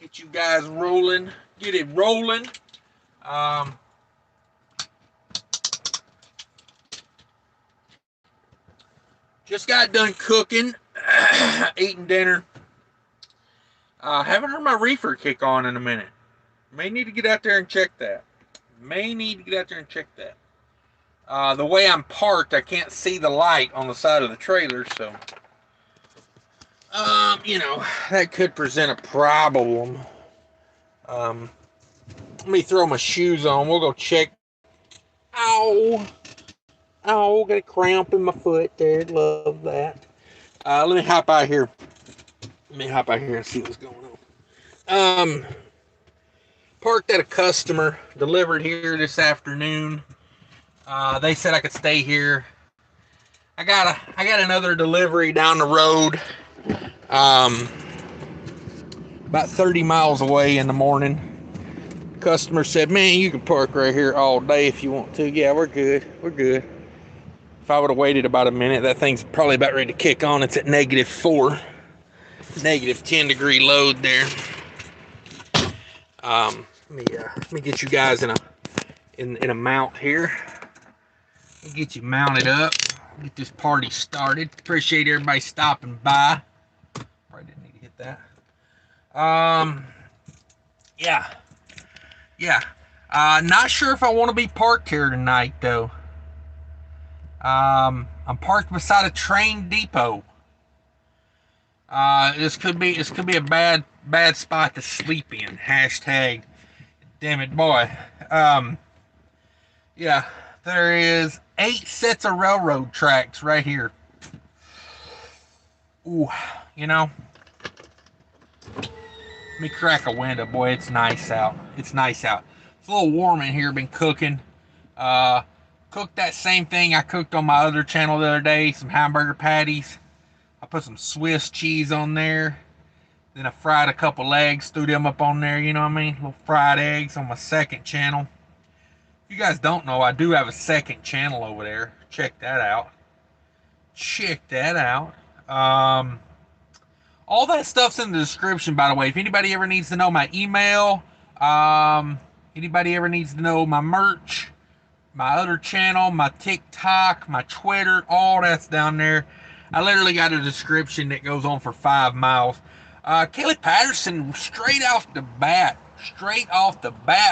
Get you guys rolling. Get it rolling. Just got done cooking, eating dinner. Haven't heard my reefer kick on in a minute. May need to get out there and check that. The way I'm parked, I can't see the light on the side of the trailer, so that could present a problem. Let me throw my shoes on. We'll go check. Ow, got a cramp in my foot there. Love that. Let me hop out here. And see what's going on. Parked at a customer, delivered here this afternoon. They said I could stay here. I got another delivery down the road, about 30 miles away in the morning. Customer said, man, you can park right here all day if you want to. Yeah, we're good. If I would have waited about a minute, that thing's probably about ready to kick on. It's at -4, -10-degree load there. Let me get you guys in a mount here. Get you mounted up. Get this party started. Appreciate everybody stopping by. Probably didn't need to hit that. Yeah. Not sure if I want to be parked here tonight though. I'm parked beside a train depot. This could be a bad spot to sleep in. Hashtag damn it boy. Yeah, there is 8 sets of railroad tracks right here. Ooh, let me crack a window. Boy, it's nice out. It's a little warm in here. Been cooking. Cooked that same thing I cooked on my other channel the other day. Some hamburger patties. I put some Swiss cheese on there. Then I fried a couple eggs. Threw them up on there. You know what I mean? Little fried eggs on my second channel. If you guys don't know, I do have a second channel over there. Check that out. All that stuff's in the description, by the way. If anybody ever needs to know my email, anybody ever needs to know my merch, my other channel, my TikTok, my Twitter, all that's down there. I literally got a description that goes on for 5 miles. Kelly Patterson, straight off the bat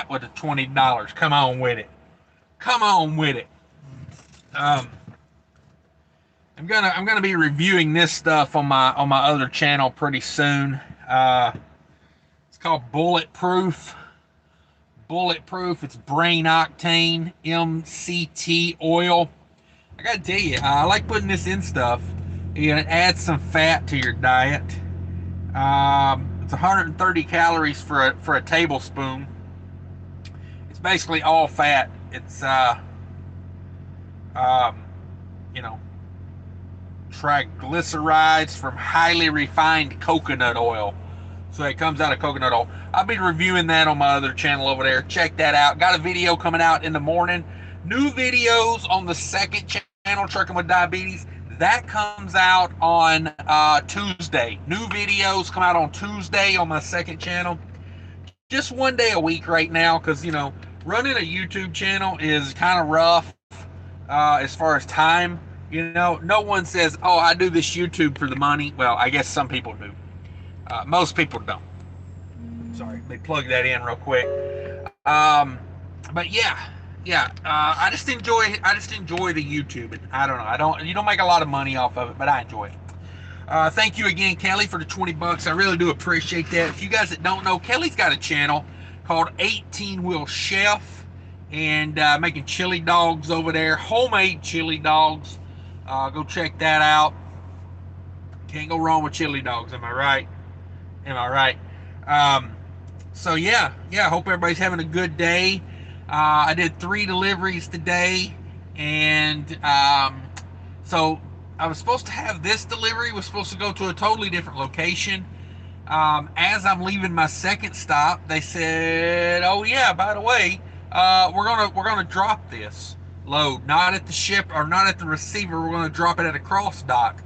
with the $20. Come on with it. I'm gonna be reviewing this stuff on my other channel pretty soon. It's called Bulletproof. It's brain octane MCT oil. I gotta tell you, I like putting this in stuff. It adds some fat to your diet. It's 130 calories for a tablespoon. It's basically all fat. It's triglycerides from highly refined coconut oil. So it comes out of coconut oil. I'll be reviewing that on my other channel over there. Check that out. Got a video coming out in the morning. New videos on the second channel, Trucking with Diabetes. That comes out on Tuesday. New videos come out on Tuesday on my second channel. Just one day a week right now, because running a YouTube channel is kind of rough as far as time. No one says, oh, I do this YouTube for the money. Well, I guess some people do. Most people don't. Sorry, let me plug that in real quick. But yeah. I just enjoy the YouTube. I don't know. You don't make a lot of money off of it, but I enjoy it. Thank you again, Kelly, for the $20. I really do appreciate that. If you guys that don't know, Kelly's got a channel called 18 Wheel Chef, and making chili dogs over there, homemade chili dogs. Go check that out. Can't go wrong with chili dogs, am I right? So yeah, hope everybody's having a good day. I did 3 deliveries today, and so I was supposed to have this delivery, was supposed to go to a totally different location. As I'm leaving my second stop, they said, oh yeah, by the way, we're gonna drop this load, not at the ship or not at the receiver. We're gonna drop it at a cross dock.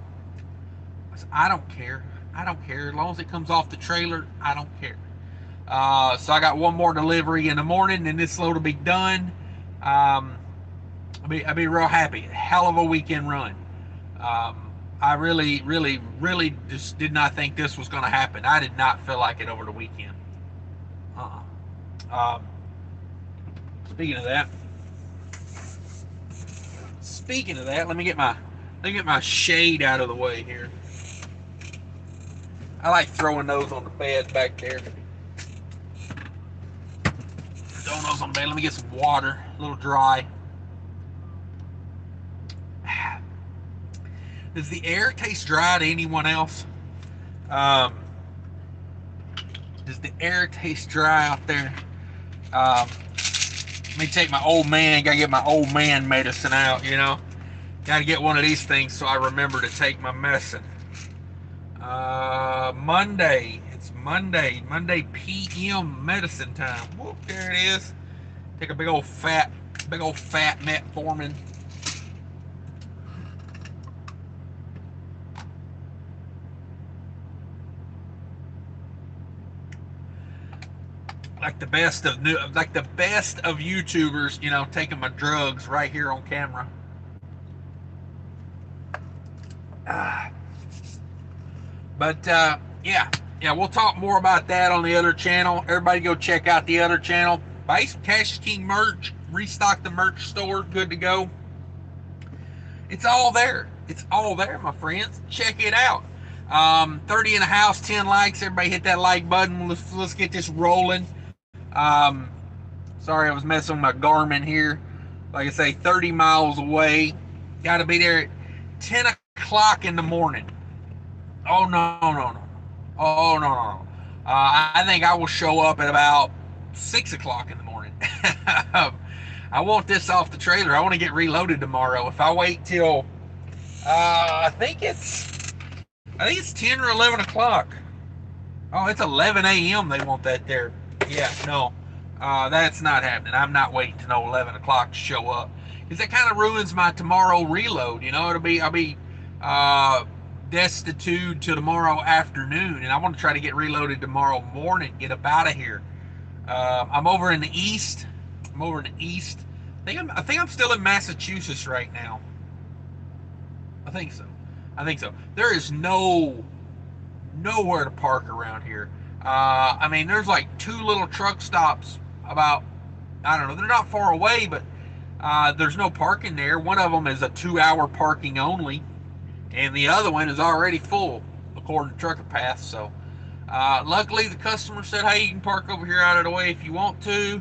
I said, I don't care. As long as it comes off the trailer, I don't care. So I got one more delivery in the morning, and this load will be done. Um, I'll be real happy. Hell of a weekend run. I really just did not think this was going to happen. I did not feel like it over the weekend. Uh-uh. Speaking of that, let me get my shade out of the way here. I like throwing those on the bed back there. Throwing those on the bed. Let me get some water, a little dry. Does the air taste dry to anyone else? Does the air taste dry out there? Let me take my old man. Gotta get my old man medicine out. Gotta get one of these things so I remember to take my medicine. Monday. It's Monday PM medicine time. Whoop, there it is. Take a big old fat metformin. Like the best of YouTubers, taking my drugs right here on camera. But yeah, we'll talk more about that on the other channel. Everybody go check out the other channel. Buy some Cash King merch. Restock the merch store. Good to go. It's all there. My friends. Check it out. 30 in the house, 10 likes. Everybody hit that like button. Let's get this rolling. Sorry, I was messing with my Garmin here. Like I say, 30 miles away. Got to be there at 10 o'clock in the morning. Oh, no. Oh, no. I think I will show up at about 6 o'clock in the morning. I want this off the trailer. I want to get reloaded tomorrow. If I wait till, I think it's 10 or 11 o'clock. Oh, it's 11 a.m. They want that there. Yeah, no. That's not happening. I'm not waiting to know 11 o'clock to show up. Because that kind of ruins my tomorrow reload. I'll be destitute to tomorrow afternoon, and I want to try to get reloaded tomorrow morning, get up out of here. I'm over in the east. I think I'm still in Massachusetts right now. I think so. There is nowhere to park around here. There's like 2 little truck stops about, I don't know, they're not far away, but there's no parking there. One of them is a 2-hour parking only, and the other one is already full, according to Trucker Path. So, luckily, the customer said, hey, you can park over here out of the way if you want to.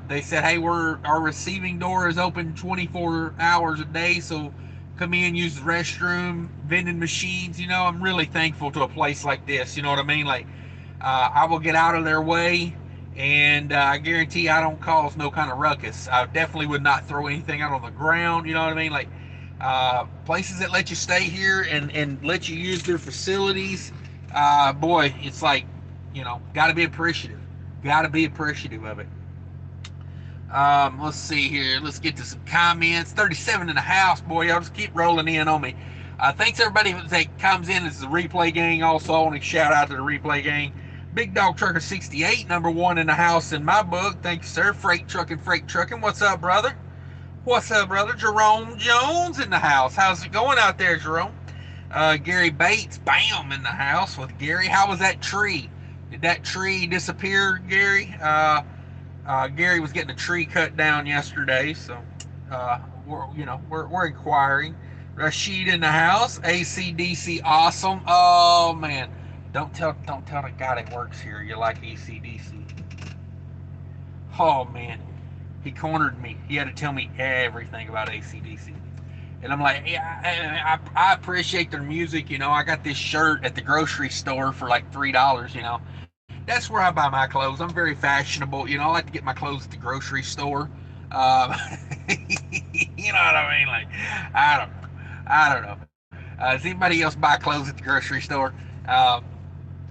They said, hey, our receiving door is open 24 hours a day, so come in, use the restroom, vending machines. I'm really thankful to a place like this. You know what I mean? Like, I will get out of their way, and I guarantee I don't cause no kind of ruckus. I definitely would not throw anything out on the ground. You know what I mean? Like, places that let you stay here and let you use their facilities, boy, it's like, got to be appreciative. Got to be appreciative of it. Let's see here. Let's get to some comments. 37 in the house, boy. Y'all just keep rolling in on me. Thanks everybody that comes in. This is the Replay Gang. Also, I want to shout out to the Replay Gang. Big Dog Trucker 68, number 1 in the house in my book. Thank you, sir. Freight Trucking. What's up, brother? Jerome Jones in the house. How's it going out there, Jerome? Gary Bates, bam, in the house with Gary. How was that tree? Did that tree disappear, Gary? Gary was getting a tree cut down yesterday, so we're inquiring. Rashid in the house. AC/DC, awesome. Oh man, don't tell the guy that works here you like AC/DC. Oh man, he cornered me. He had to tell me everything about AC/DC. And I'm like, yeah, I appreciate their music. I got this shirt at the grocery store for like $3. That's where I buy my clothes. I'm very fashionable. I like to get my clothes at the grocery store. You know what I mean? Like, I don't know. Does anybody else buy clothes at the grocery store?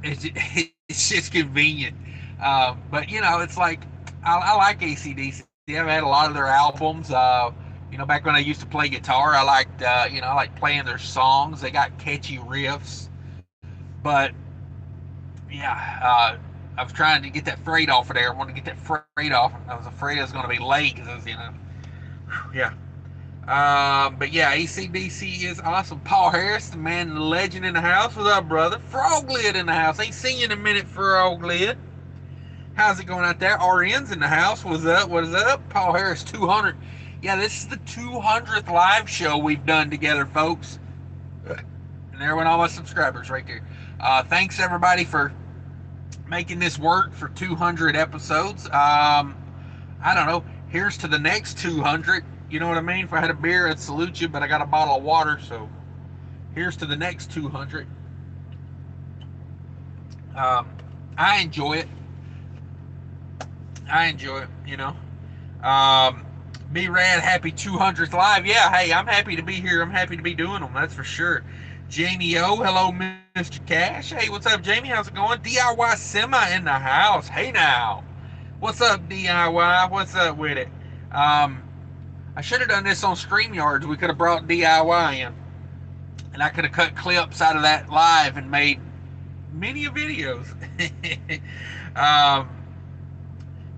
It's just convenient. But it's like I like AC/DC. I've had a lot of their albums. Back when I used to play guitar, I liked I like playing their songs. They got catchy riffs. But yeah, I was trying to get that freight off of there. I wanted to get that freight off. I was afraid I was going to be late because I was, yeah. But yeah, ACDC is awesome. Paul Harris, the man, the legend in the house. What's up, brother? Frog Lid in the house. Ain't seen you in a minute, Frog Lid. How's it going out there? RN's in the house. What's up? What is up? Paul Harris 200. Yeah, this is the 200th live show we've done together, folks. And there went all my subscribers right there. Thanks everybody for making this work for 200 episodes. I don't know. Here's to the next 200. You know what I mean? If I had a beer, I'd salute you, but I got a bottle of water, so here's to the next 200. I enjoy it. Be rad, happy 200th live. Yeah, hey, I'm happy to be here. I'm happy to be doing them, that's for sure. Jamie O, hello, Mr. Cash. Hey, what's up, Jamie? How's it going? DIY Semi in the house. Hey, now. What's up, DIY? What's up with it? I should have done this on StreamYards. We could have brought DIY in. And I could have cut clips out of that live and made many videos.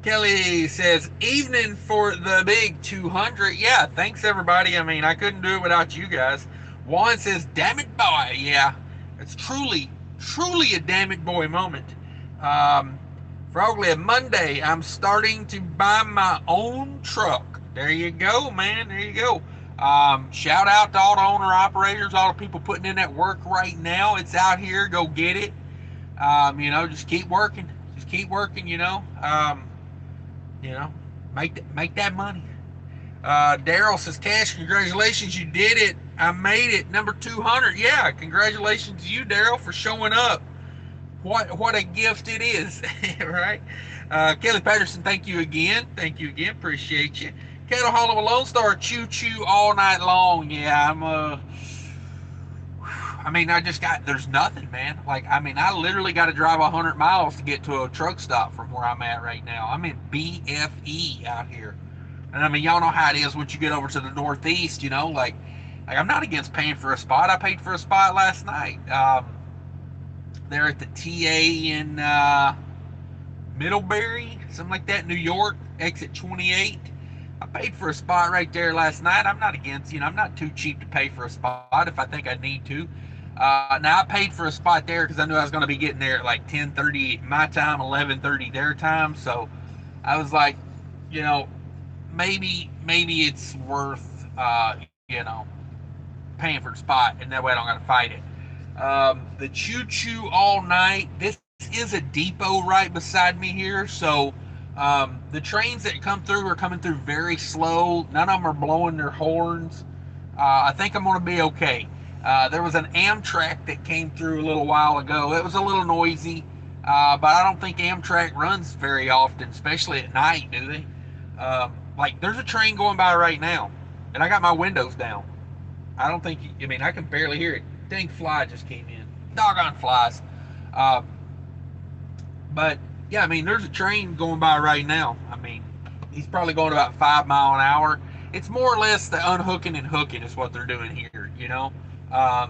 Kelly says, evening for the big 200. Yeah, thanks, everybody. I mean, I couldn't do it without you guys. Juan says, damn it, boy. Yeah, it's truly a damn it, boy moment. Frogly, Monday, I'm starting to buy my own truck. There you go, man. There you go. Shout out to all the owner-operators, all the people putting in that work right now. It's out here. Go get it. Just keep working. Just keep working, make that money. Daryl says, Cash, congratulations, you did it. I made it, number 200. Yeah, congratulations to you, Daryl, for showing up. What a gift it is, right? Kelly Patterson, thank you again. Appreciate you. Cattle Hall of a Lone Star, choo-choo all night long. Yeah, there's nothing, man. I literally got to drive 100 miles to get to a truck stop from where I'm at right now. I'm in BFE out here. And y'all know how it is once you get over to the Northeast, I'm not against paying for a spot. I paid for a spot last night. There at the TA in Middlebury, something like that, New York, exit 28. I paid for a spot right there last night. I'm not against, I'm not too cheap to pay for a spot if I think I need to. Now, I paid for a spot there because I knew I was going to be getting there at like 10:30 my time, 11:30 their time. So I was like, maybe it's worth, paying for the spot, and that way I don't got to fight it. The choo-choo all night. This is a depot right beside me here, so the trains that come through are coming through very slow. None of them are blowing their horns. I think I'm going to be okay. There was an Amtrak that came through a little while ago. It was a little noisy, but I don't think Amtrak runs very often, especially at night, do they? There's a train going by right now, and I got my windows down. I don't think, I can barely hear it. Dang fly just came in. Doggone flies. But, yeah, there's a train going by right now. He's probably going about 5 miles an hour. It's more or less the unhooking and hooking is what they're doing here,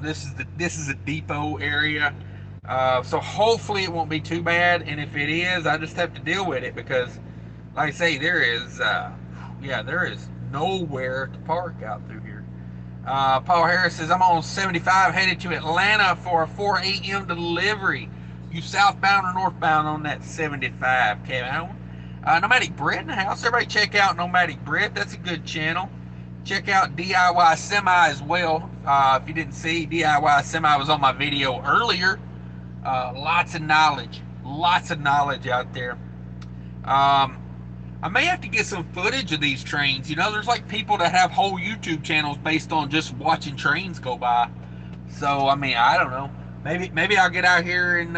This is a depot area. So hopefully it won't be too bad. And if it is, I just have to deal with it because, like I say, there is nowhere to park out through here. Paul Harris says, I'm on 75 headed to Atlanta for a 4 a.m. delivery. You southbound or northbound on that 75, Kevin? Nomadic Brit in the house. Everybody check out Nomadic Brit. That's a good channel. Check out DIY Semi as well. If you didn't see, DIY Semi was on my video earlier. Lots of knowledge out there. I may have to get some footage of these trains. There's people that have whole YouTube channels based on just watching trains go by. So, I don't know. Maybe I'll get out here and,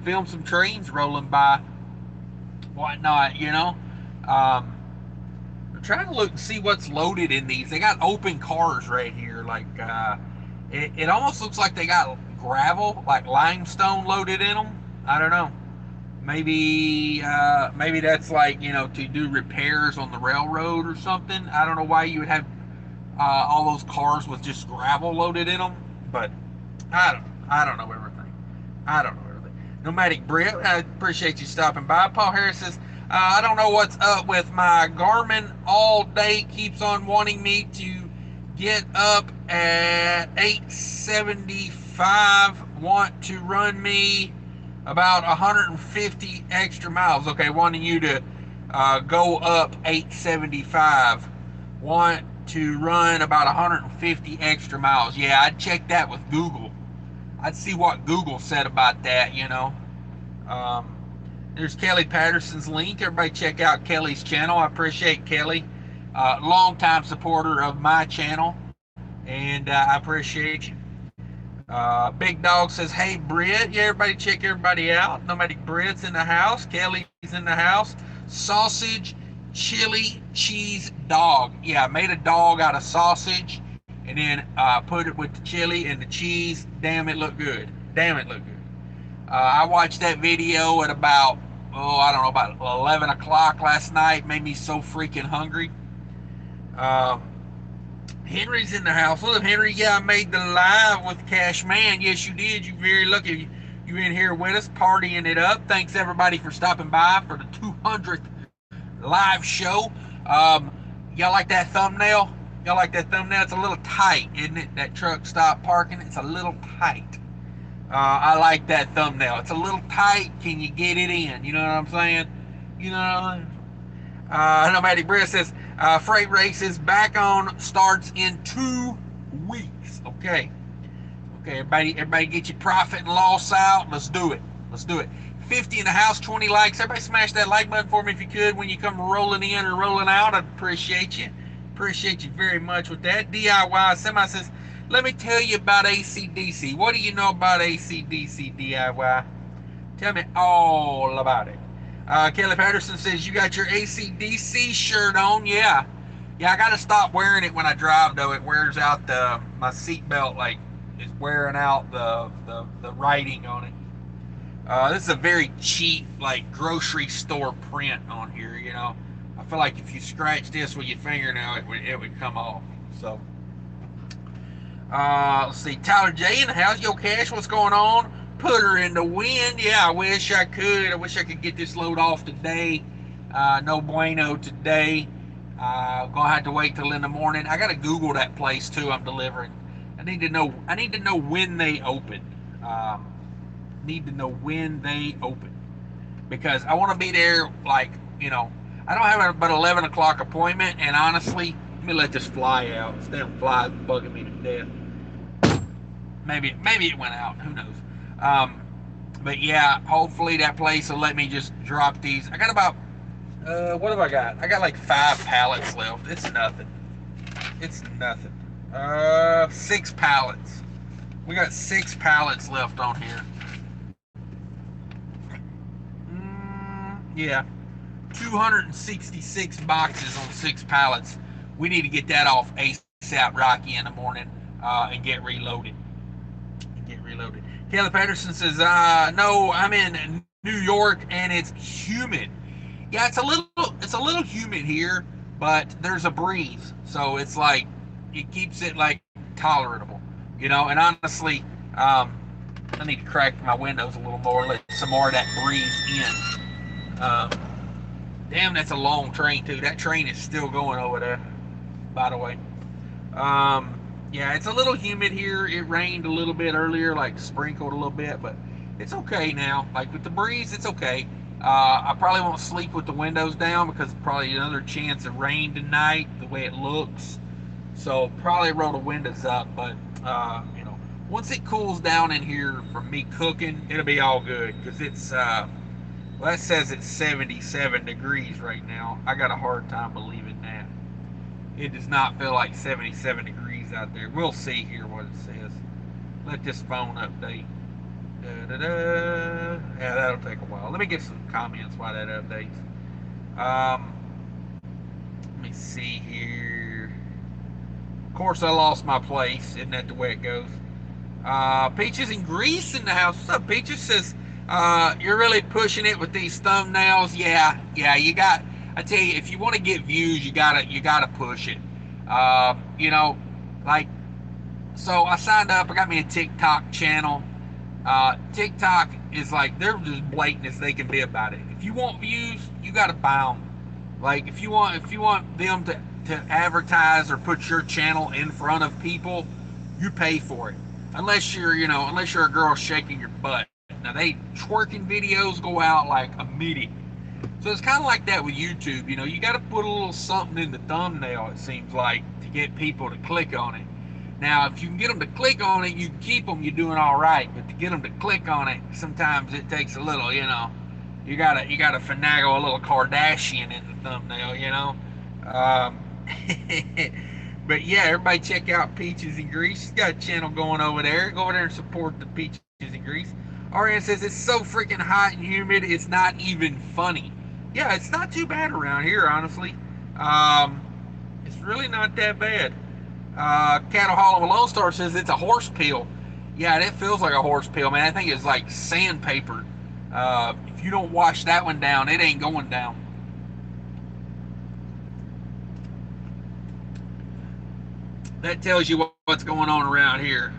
film some trains rolling by. Whatnot, I'm trying to look and see what's loaded in these. They got open cars right here. It almost looks like they got gravel, like limestone loaded in them. I don't know. Maybe that's to do repairs on the railroad or something. I don't know why you would have all those cars with just gravel loaded in them, but I don't know everything. Nomadic Brit, I appreciate you stopping by. Paul Harris says, I don't know what's up with my Garmin all day. Keeps on wanting me to get up at 8:75. Want to run me about 150 extra miles. Okay, wanting you to go up 8:75. Want to run about 150 extra miles. Yeah, I'd check that with Google. I'd see what Google said about that, you know. Um, there's Kelly Patterson's link. Everybody check out Kelly's channel. I appreciate Kelly. Longtime supporter of my channel. And I appreciate you. Big Dog says, hey, Britt. Yeah, everybody check everybody out. Nomadic Britt's in the house. Kelly's in the house. Sausage, chili, cheese, dog. Yeah, I made a dog out of sausage and then put it with the chili and the cheese. Damn, it looked good. Damn, it looked good. I watched that video at about, I don't know, about 11 o'clock last night. Made me so freaking hungry. Henry's in the house. Look, Henry, yeah, I made the live with Cash Man. Yes, you did. You're very lucky. You're in here with us, partying it up. Thanks, everybody, for stopping by for the 200th live show. Y'all like that thumbnail? Y'all like that thumbnail? It's a little tight, isn't it? That truck stop parking, it's a little tight. I like that thumbnail. It's a little tight. Can you get it in? You know what I'm saying? You know. Nomadic Brett says, freight races back on, starts in 2 weeks. Okay. Okay, everybody get your profit and loss out. Let's do it. Let's do it. 50 in the house, 20 likes. Everybody smash that like button for me if you could when you come rolling in or rolling out. I'd appreciate you. Appreciate you very much with that. DIY Semi says, let me tell you about AC/DC. What do you know about AC/DC, DIY? Tell me all about it. Kelly Patterson says, you got your AC/DC shirt on. Yeah. Yeah, I got to stop wearing it when I drive, though. It wears out my seatbelt, like, is wearing out the writing on it. This is a very cheap, like, grocery store print on here, you know. I feel like if you scratch this with your fingernail, it would come off. So, let's see. Tyler J in the house. Yo, Cash, what's going on? Put her in the wind. Yeah, I wish I could. I wish I could get this load off today. No bueno today. Gonna have to wait till in the morning. I gotta Google that place too. I'm delivering. I need to know when they open. Need to know when they open because I want to be there. Like, you know, I don't have but 11 o'clock appointment, and honestly, let me let this fly out. This damn fly is bugging me to death. Maybe it went out. Who knows? But yeah, hopefully that place will let me just drop these. I got about what have I got? I got like 5 pallets left. It's nothing. It's nothing. 6 pallets. We got 6 pallets left on here. Yeah, 266 boxes on 6 pallets. We need to get that off ASAP, Rocky, in the morning, and get reloaded. Kelly Patterson says, no, I'm in New York and it's humid. Yeah, it's a little humid here, but there's a breeze, so it's like it keeps it like tolerable, you know. And honestly, I need to crack my windows a little more, let some more of that breeze in. Damn, that's a long train too. That train is still going over there, by the way. Yeah, it's a little humid here. It rained a little bit earlier, like sprinkled a little bit, but it's okay now. Like with the breeze, it's okay. I probably won't sleep with the windows down because probably another chance of rain tonight, the way it looks. So probably roll the windows up, but you know, once it cools down in here from me cooking, it'll be all good because it's well, that says it's 77 degrees right now. I got a hard time believing that. It does not feel like 77 degrees out there. We'll see here what it says. Let this phone update. Yeah, that'll take a while. Let me get some comments while that updates. Let me see here. Of course, I lost my place. Isn't that the way it goes? Peaches and Grease in the house. What's up, Peaches? Says, you're really pushing it with these thumbnails. Yeah, you got, I tell you, if you want to get views, you gotta push it. You know, so I signed up, I got me a TikTok channel. TikTok is like they're just blatant as they can be about it. If you want views, you got to buy them. Like if you want them to advertise or put your channel in front of people, you pay for it. Unless you're unless you're a girl shaking your butt. Now they twerking videos go out like immediately. So it's kind of like that with YouTube. You got to put a little something in the thumbnail. It seems like to get people to click on it. Now, if you can get them to click on it, you can keep them. You're doing all right. But to get them to click on it, sometimes it takes a little. You gotta finagle a little Kardashian in the thumbnail. But yeah, everybody check out Peaches and Grease. She's got a channel going over there. Go over there and support the Peaches and Grease. Ariane says it's so freaking hot and humid, it's not even funny. Yeah, it's not too bad around here, honestly. It's really not that bad. Cattle Hall of a Lone Star says it's a horse pill. Yeah, it feels like a horse pill, man. I think it's like sandpaper. If you don't wash that one down, it ain't going down. That tells you what's going on around here.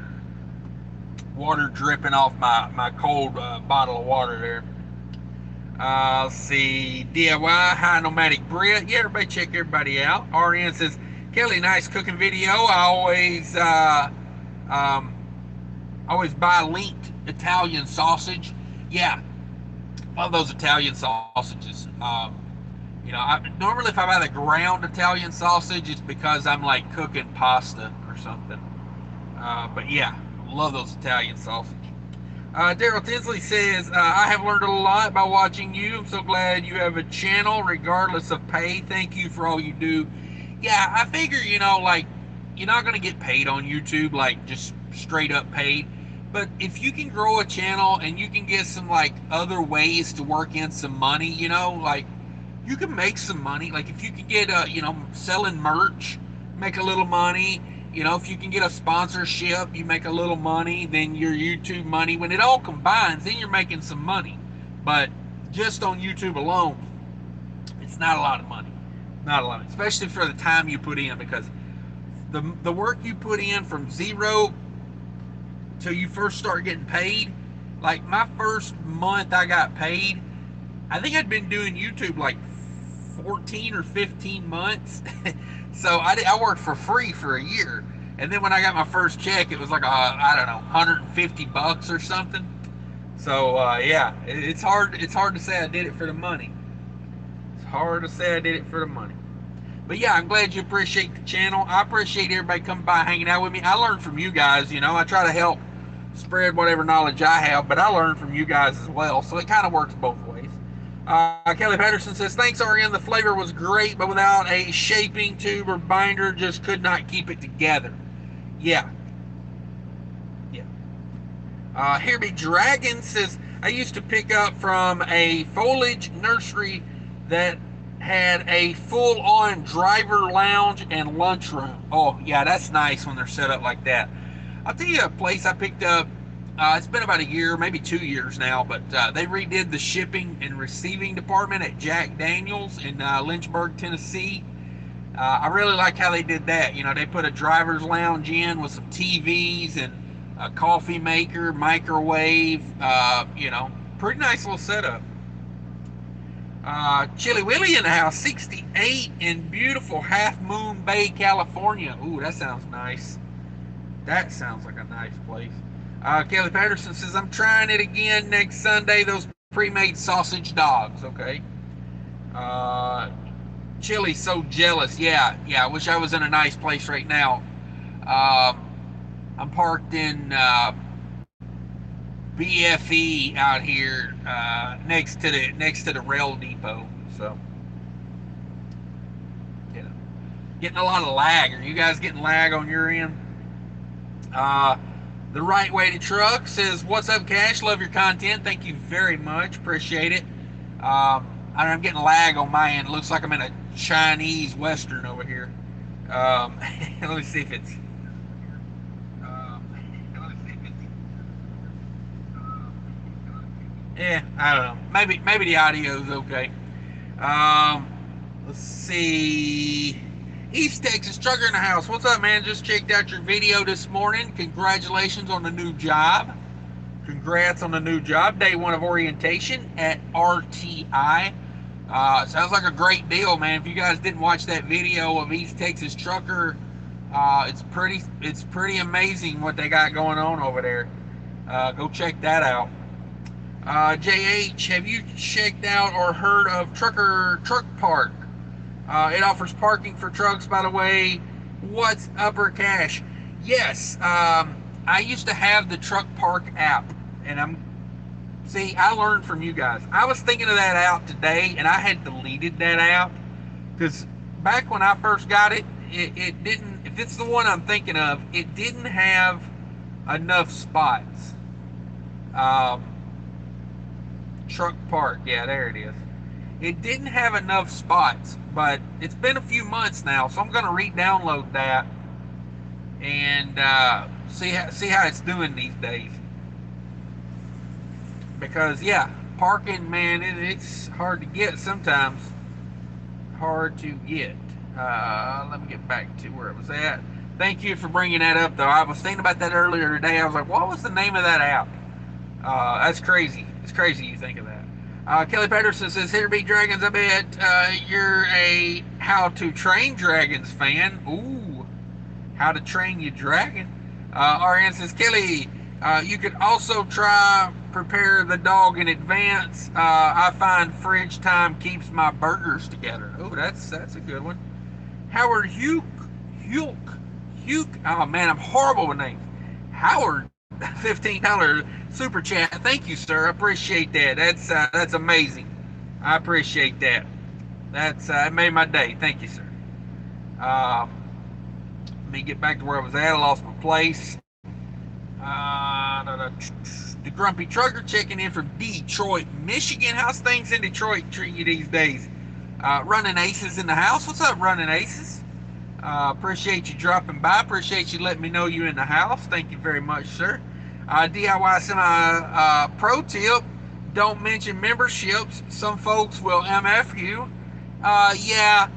Water dripping off my cold bottle of water there. Let's see. DIY, High Nomadic Brit. Yeah, everybody check everybody out. RN says, Kelly, nice cooking video. I always buy linked Italian sausage. Yeah, love those Italian sausages. Normally if I buy the ground Italian sausage, it's because I'm like cooking pasta or something. But yeah, love those Italian sausage. Daryl Tinsley says, I have learned a lot by watching you. I'm so glad you have a channel regardless of pay. Thank you for all you do. Yeah, I figure, like, you're not going to get paid on YouTube, like, just straight up paid. But if you can grow a channel and you can get some, like, other ways to work in some money, like, you can make some money. Like, if you can get, selling merch, make a little money. If you can get a sponsorship, you make a little money. Then your YouTube money, when it all combines, then you're making some money. But just on YouTube alone, it's not a lot of money. Not a lot, especially for the time you put in, because the work you put in from zero till you first start getting paid. Like my first month I got paid, I think I'd been doing YouTube like 14 or 15 months. So I worked for free for a year. And then when I got my first check, it was like, I don't know, $150 or something. So, yeah, it's hard to say I did it for the money. It's hard to say I did it for the money. But yeah, I'm glad you appreciate the channel. I appreciate everybody coming by hanging out with me. I learned from you guys, I try to help spread whatever knowledge I have, but I learned from you guys as well. So it kind of works both ways. Kelly Patterson says, thanks, RN. The flavor was great, but without a shaping tube or binder, just could not keep it together. Yeah. Here Be Dragon says, I used to pick up from a foliage nursery that had a full-on driver lounge and lunchroom. Oh, yeah, that's nice when they're set up like that. I'll tell you a place I picked up. It's been about a year, maybe 2 years now, but they redid the shipping and receiving department at Jack Daniels in Lynchburg, Tennessee. I really like how they did that. They put a driver's lounge in with some TVs and a coffee maker, microwave, pretty nice little setup. Chili Willie in the house, 68 in beautiful Half Moon Bay, California. Ooh, that sounds nice. That sounds like a nice place. Kelly Patterson says, I'm trying it again next Sunday, those pre-made sausage dogs. Okay. Chili's so jealous. Yeah, I wish I was in a nice place right now. I'm parked in BFE out here next to the rail depot. So, getting a lot of lag. Are you guys getting lag on your end? The Right Way to Truck says, what's up, Cash? Love your content. Thank you very much. Appreciate it. I'm getting lag on my end. It looks like I'm in a Chinese Western over here. Let me see if it's... Yeah, I don't know. Maybe the audio's okay. Let's see. East Texas Trucker in the house. What's up, man? Just checked out your video this morning. Congratulations on the new job. Congrats on the new job. Day one of orientation at RTI. Sounds like a great deal, man. If you guys didn't watch that video of East Texas Trucker, it's pretty amazing what they got going on over there. Go check that out. JH, have you checked out or heard of Trucker Truck Park? It offers parking for trucks, by the way. What's Upper Cache? Yes, I used to have the Truck Park app, and I learned from you guys. I was thinking of that app today, and I had deleted that app because back when I first got it, it didn't. If it's the one I'm thinking of, it didn't have enough spots. Truck Park, yeah, there it is. It didn't have enough spots, but it's been a few months now, so I'm going to re-download that and see how it's doing these days. Because yeah, parking, man, it's hard to get sometimes. Hard to get. Let me get back to where it was at. Thank you for bringing that up, though. I was thinking about that earlier today. I was like, what was the name of that app? That's crazy. It's crazy you think of that. Kelly Patterson says, here be dragons. I bet you're a How to Train Dragons fan. Ooh, How to Train Your Dragon. RN says, Kelly, you could also try prepare the dog in advance. I find fridge time keeps my burgers together. Oh, that's a good one. Howard Hugh. Oh man, I'm horrible with names. Howard, $15 super chat. Thank you, sir. I appreciate that. That's amazing. I appreciate that. It made my day. Thank you, sir. Let me get back to where I was at. I lost my place. The Grumpy Trucker checking in from Detroit, Michigan. How's things in Detroit treating you these days? Running Aces in the house. What's up, Running Aces? Appreciate you dropping by. Appreciate you letting me know you're in the house. Thank you very much, sir. DIY Semi pro tip. Don't mention memberships. Some folks will MF you. Yeah.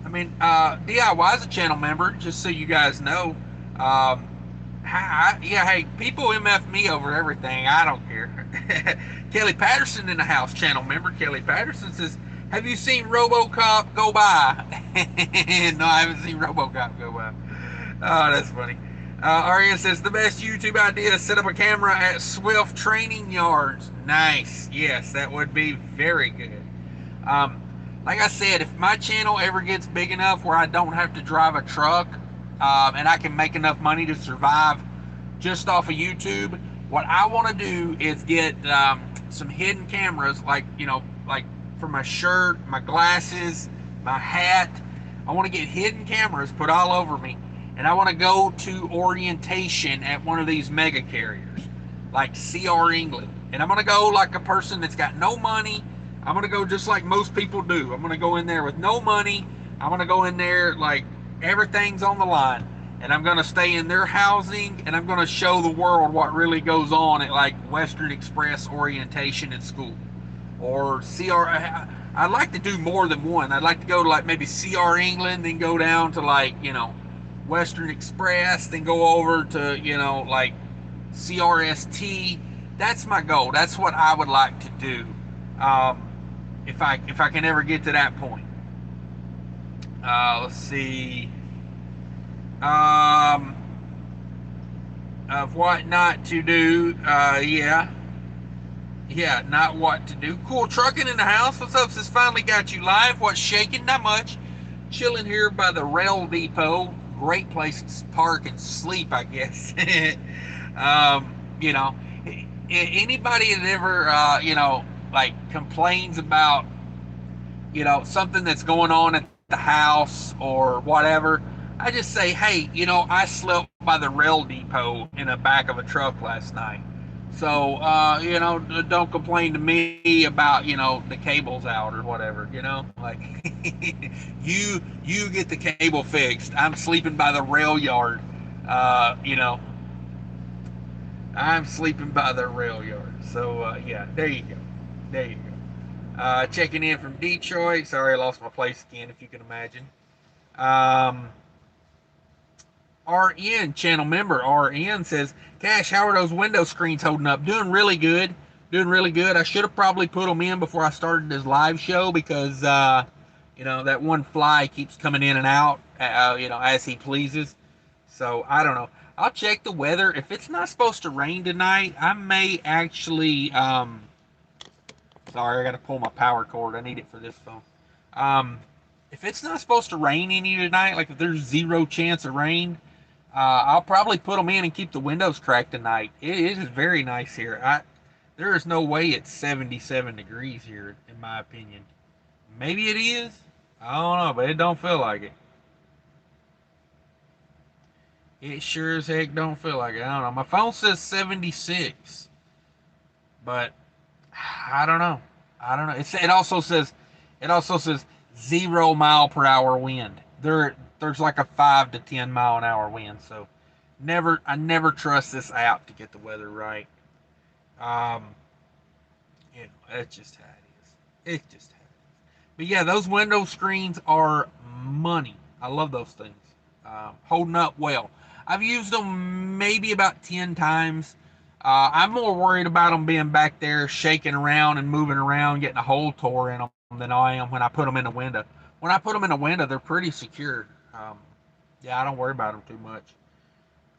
I mean, DIY is a channel member, just so you guys know. Hey, people MF me over everything. I don't care. Kelly Patterson in the house, channel member. Kelly Patterson says, have you seen RoboCop go by? No, I haven't seen RoboCop go by. Oh, that's funny. Aria says, the best YouTube idea is set up a camera at Swift training yards. Nice. Yes, that would be very good. Like I said, if my channel ever gets big enough where I don't have to drive a truck, and I can make enough money to survive just off of YouTube, what I want to do is get some hidden cameras, like for my shirt, my glasses, my hat. I want to get hidden cameras put all over me, and I want to go to orientation at one of these mega carriers like CR England, and I'm going to go like a person that's got no money. I'm going to go just like most people do. I'm going to go in there with no money. I'm going to go in there like everything's on the line, and I'm going to stay in their housing, and I'm going to show the world what really goes on at like Western Express orientation in school, or CR. I'd like to do more than one. I'd like to go to like maybe CR England, then go down to like Western Express, then go over to like CRST. That's my goal. That's what I would like to do, if I can ever get to that point. Let's see. Of what not to do. Yeah, not what to do. Cool Trucking in the house. What's up? Says finally got you live. What's shaking? Not much. Chilling here by the rail depot. Great place to park and sleep, I guess. Anybody that ever like complains about something that's going on at the house or whatever, I just say, hey, I slept by the rail depot in the back of a truck last night. So, don't complain to me about, the cable's out or whatever, like you get the cable fixed. I'm sleeping by the rail yard. I'm sleeping by the rail yard. So, yeah, there you go. There you go. Checking in from Detroit. Sorry, I lost my place again, if you can imagine. RN, channel member RN, says, Cash, how are those window screens holding up? Doing really good. Doing really good. I should have probably put them in before I started this live show because, that one fly keeps coming in and out, as he pleases. So, I don't know. I'll check the weather. If it's not supposed to rain tonight, I may actually, sorry, I got to pull my power cord. I need it for this phone. If it's not supposed to rain any tonight, like if there's zero chance of rain, I'll probably put them in and keep the windows cracked tonight. It is very nice here. There is no way it's 77 degrees here, in my opinion. Maybe it is. I don't know, but it don't feel like it. It sure as heck don't feel like it. I don't know. My phone says 76, but I don't know. I don't know. It also says 0 mile per hour wind. There's like a 5 to 10 mile an hour wind. So I never trust this app to get the weather right. That's just how it is. It's just how it is. But yeah, those window screens are money. I love those things. Holding up well. I've used them maybe about 10 times. I'm more worried about them being back there shaking around and moving around, getting a hole tore in them than I am when I put them in the window. When I put them in the window, they're pretty secure. I don't worry about them too much.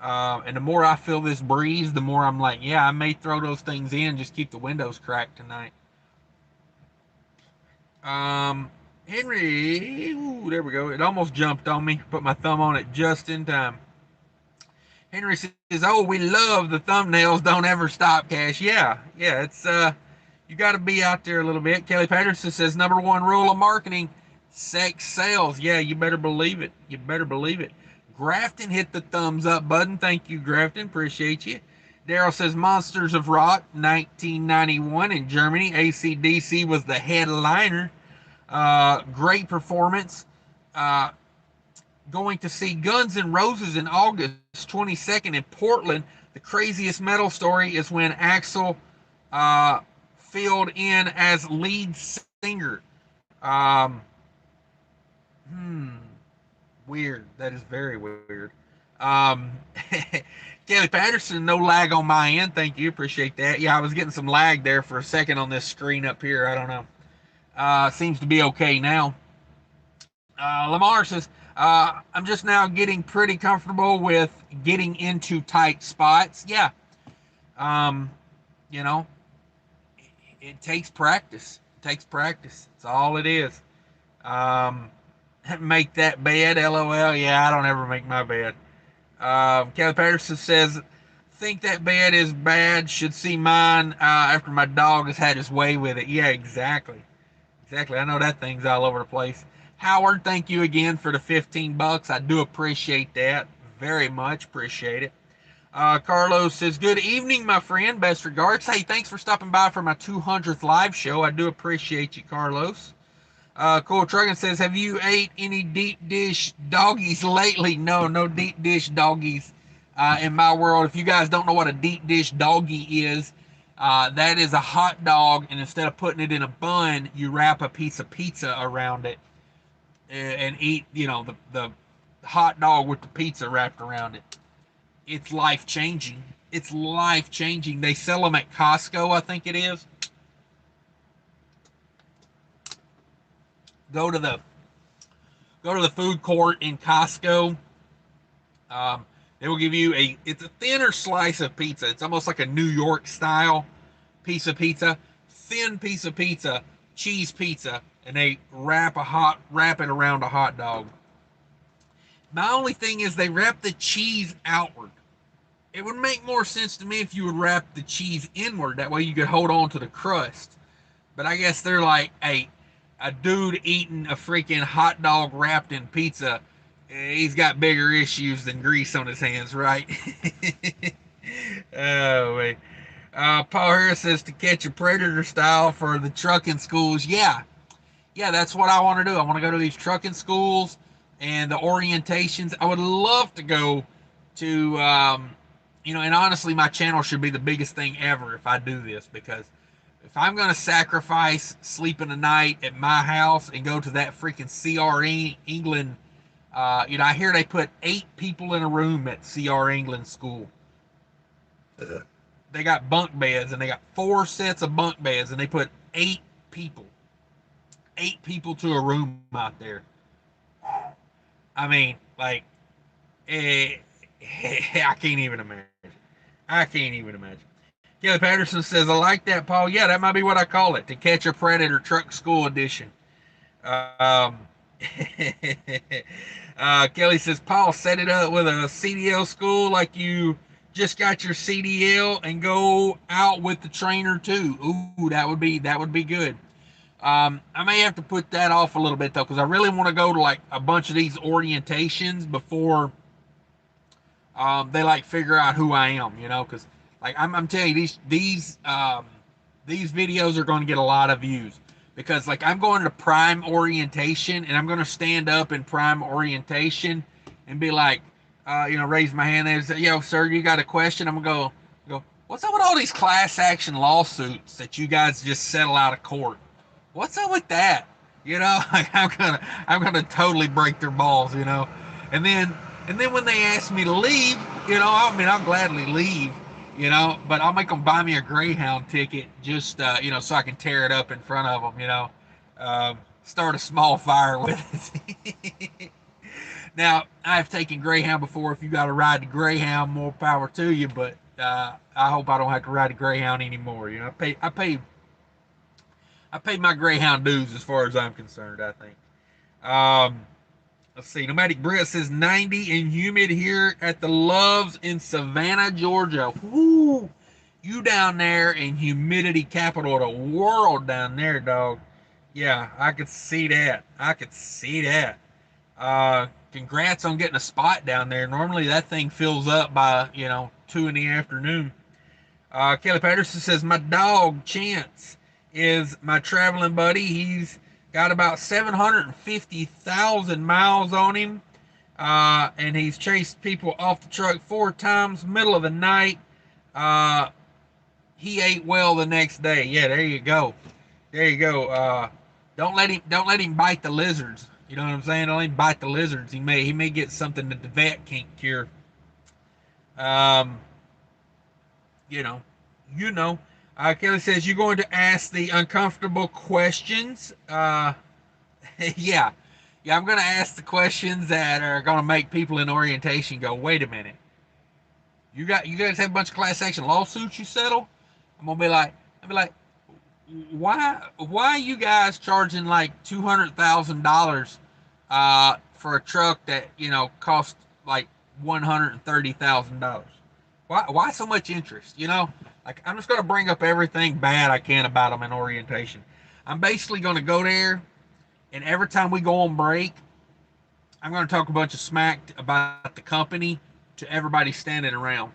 And the more I feel this breeze, the more I'm like, yeah, I may throw those things in, just keep the windows cracked tonight. Henry, ooh, there we go. It almost jumped on me. Put my thumb on it just in time. Henry says, "Oh, we love the thumbnails. Don't ever stop, Cash." Yeah, it's you got to be out there a little bit. Kelly Patterson says, "Number one rule of marketing: sex sales." Yeah, you better believe it. You better believe it. Grafton hit the thumbs up button. Thank you, Grafton. Appreciate you. Daryl says, "Monsters of Rock, 1991 in Germany. AC/DC was the headliner. Great performance. Going to see Guns N' Roses in August 22nd in Portland. The craziest metal story is when Axl filled in as lead singer. Weird. That is very weird. Kelly Patterson, no lag on my end. Thank you. Appreciate that. Yeah, I was getting some lag there for a second on this screen up here. I don't know. Seems to be okay now. Lamar says, I'm just now getting pretty comfortable with getting into tight spots. Yeah. Um, you know, it takes practice. It takes practice. That's all it is. Make that bed, LOL. Yeah, I don't ever make my bed. Kelly Patterson says, think that bed is bad. Should see mine after my dog has had his way with it. Yeah, exactly. Exactly. I know that thing's all over the place. Howard, thank you again for the $15. I do appreciate that. Very much appreciate it. Carlos says, good evening, my friend. Best regards. Hey, thanks for stopping by for my 200th live show. I do appreciate you, Carlos. Cool Truckin says, have you ate any deep dish doggies lately? No deep dish doggies in my world. If you guys don't know what a deep dish doggy is, that is a hot dog, and instead of putting it in a bun, you wrap a piece of pizza around it and eat, the hot dog with the pizza wrapped around it. It's life-changing. It's life-changing. They sell them at Costco, I think it is. Go to the food court in Costco. They will give you it's a thinner slice of pizza. It's almost like a New York style piece of pizza, thin piece of pizza, cheese pizza, and they wrap it around a hot dog. My only thing is they wrap the cheese outward. It would make more sense to me if you would wrap the cheese inward. That way you could hold on to the crust. But I guess they're like, hey, a dude eating a freaking hot dog wrapped in pizza, he's got bigger issues than grease on his hands, right? Oh, wait. Paul Harris says to catch a predator style for the trucking schools. Yeah, that's what I want to do. I want to go to these trucking schools and the orientations. I would love to go to, and honestly, my channel should be the biggest thing ever if I do this, because if I'm going to sacrifice sleeping a night at my house and go to that freaking CRE England I hear they put 8 people in a room at CR England School. They got bunk beds, and they got 4 sets of bunk beds, and they put people, 8 people to a room out there. I mean, like, eh, I can't even imagine. I can't even imagine. Kelly Patterson says, I like that, Paul. Yeah, that might be what I call it, To Catch a Predator Truck School Edition. Kelly says, Paul, set it up with a CDL school like you just got your CDL and go out with the trainer too. Ooh, that would be good. I may have to put that off a little bit though, because I really want to go to like a bunch of these orientations before they like figure out who I am, because like I'm telling you, these videos are going to get a lot of views, because like I'm going to prime orientation, and I'm going to stand up in prime orientation and be like, raise my hand and say, yo, sir, you got a question? I'm gonna go, what's up with all these class action lawsuits that you guys just settle out of court? What's up with that? Like I'm gonna totally break their balls, and then when they ask me to leave, I'll gladly leave, but I'll make them buy me a Greyhound ticket just, so I can tear it up in front of them, start a small fire with it. Now, I've taken Greyhound before. If you got to ride the Greyhound, more power to you, but I hope I don't have to ride the Greyhound anymore. I paid my Greyhound dues as far as I'm concerned, I think. Let's see. Nomadic Brit says 90 and humid here at the Loves in Savannah, Georgia. Woo! You down there in humidity capital of the world down there, dog. Yeah, I could see that. Congrats on getting a spot down there. Normally that thing fills up by, 2 in the afternoon. Kelly Patterson says, my dog, Chance, is my traveling buddy. He's got about 750,000 miles on him, and he's chased people off the truck 4 times, middle of the night. He ate well the next day. Yeah, there you go. Don't let him bite the lizards. You know what I'm saying? Don't let him bite the lizards. He may get something that the vet can't cure. Um, you know, Kelly says, you're going to ask the uncomfortable questions. Yeah. I'm going to ask the questions that are going to make people in orientation go, wait a minute. You guys have a bunch of class action lawsuits you settle? I'm going to be like, why are you guys charging like $200,000 for a truck that, cost like $130,000? Why so much interest? Like, I'm just going to bring up everything bad I can about them in orientation. I'm basically going to go there, and every time we go on break, I'm going to talk a bunch of smack about the company to everybody standing around.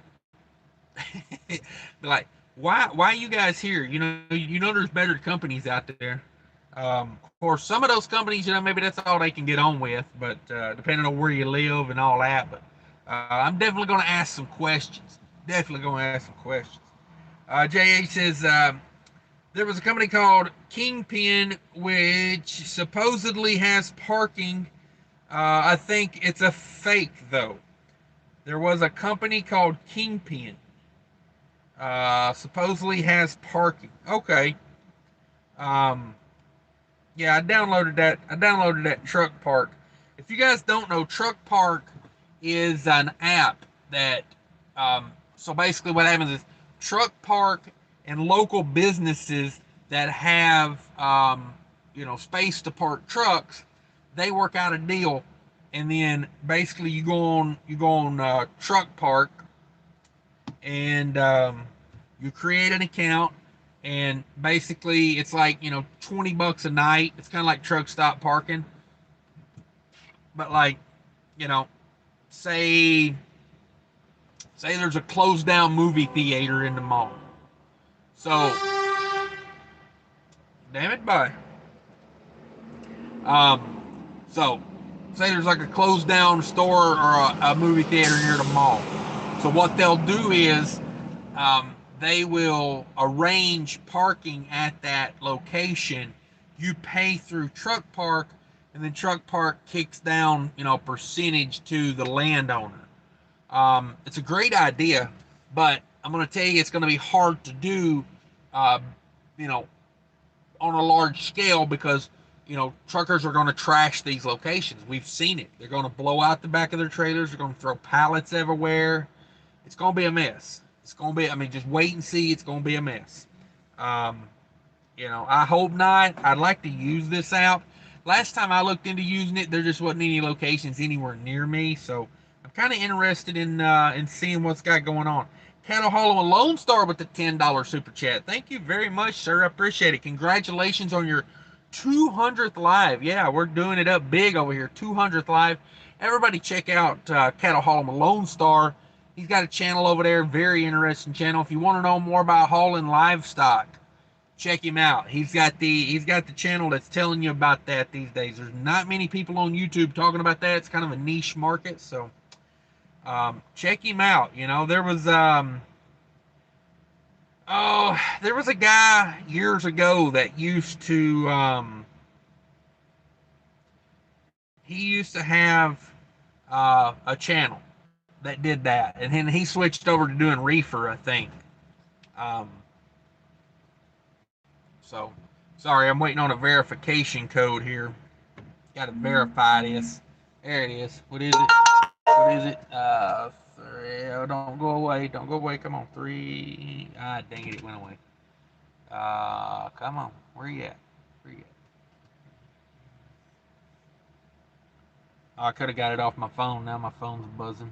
Be like, why you guys here? There's better companies out there. Of course, some of those companies, maybe that's all they can get on with, but depending on where you live and all that. But I'm definitely going to ask some questions. JH says there was a company called Kingpin, which supposedly has parking. I think it's a fake, though. There was a company called Kingpin. Supposedly has parking. Okay. Yeah, I downloaded that Truck Park. If you guys don't know, Truck Park is an app that. So basically, what happens is Truck Park and local businesses that have space to park trucks, they work out a deal, and then basically you go on Truck Park, and you create an account, and basically it's like $20 a night. It's kind of like truck stop parking, but like say there's a closed down movie theater in the mall. So, damn it, bye. So, say there's like a closed down store or a movie theater near the mall. So what they'll do is they will arrange parking at that location. You pay through Truck Park, and then truck park kicks down, percentage to the landowner. It's a great idea, but I'm going to tell you it's going to be hard to do, uh, you know, on a large scale because truckers are going to trash these locations. We've seen it. They're going to blow out the back of their trailers. They're going to throw pallets everywhere. It's going to be a mess. It's going to be. I mean, just wait and see. It's going to be a mess. Um, I hope not. I'd like to use this out. Last time I looked into using it, there just wasn't any locations anywhere near me, so I'm kind of interested in seeing what's got going on. Cattle Hollow and Lone Star with the $10 super chat. Thank you very much, sir. I appreciate it. Congratulations on your 200th live. Yeah, we're doing it up big over here. 200th live. Everybody check out Cattle Hollow and Lone Star. He's got a channel over there, very interesting channel. If you want to know more about hauling livestock, check him out. He's got the channel that's telling you about that these days. There's not many people on YouTube talking about that. It's kind of a niche market, so check him out. There was a guy years ago that used to he used to have a channel that did that, and then he switched over to doing reefer, I think. Um, So, sorry, I'm waiting on a verification code here. Got to verify this. There it is. What is it? What is it? Three. Oh, don't go away. Don't go away. Come on. Three. Ah, dang it. It went away. Come on. Where you at? Where you at? Oh, I could have got it off my phone. Now my phone's buzzing.